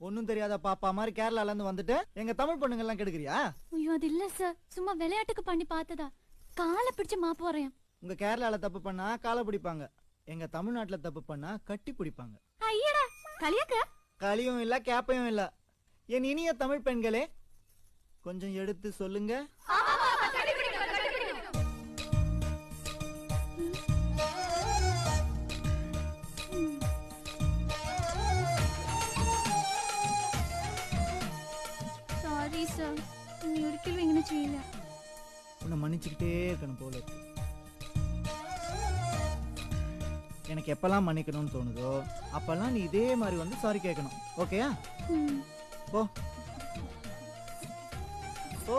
ஒன்னும் தெரியாத பாப்பா மாதிரி கேரளால இருந்து வந்துட்டு எங்க தமிழ் பொண்ணுங்க எல்லாம் கெடுக்கிறியா? ஐயோ அது இல்ல சார், சும்மா விளையாட்டுக்கு பண்ணி பார்த்ததா. காலை பிடிச்சு மாப்பு வரேன். உங்க கேரளால தப்பு பண்ணா காலை பிடிப்பாங்க, எங்க தமிழ்நாட்டுல தப்பு பண்ணா கட்டி பிடிப்பாங்க. ஐயடா கலியாக்க. களியும் இல்ல கேப்பையும் இல்ல. என் இனிய தமிழ் பெண்களே, கொஞ்சம் எடுத்து சொல்லுங்க. சாரி சார், நீ ഒരിക്കലും ഇങ്ങനെ ചെയ്യില്ല. உன்னை மன்னிச்சுக்கிட்டே இருக்கணும் போல இருக்கு. எனக்கு எப்பெல்லாம் மன்னிக்கணும்னு தோணுதோ அப்பெல்லாம் நீ இதே மாதிரி வந்து சாரி கேட்கணும். ஓகேயா? போ போ.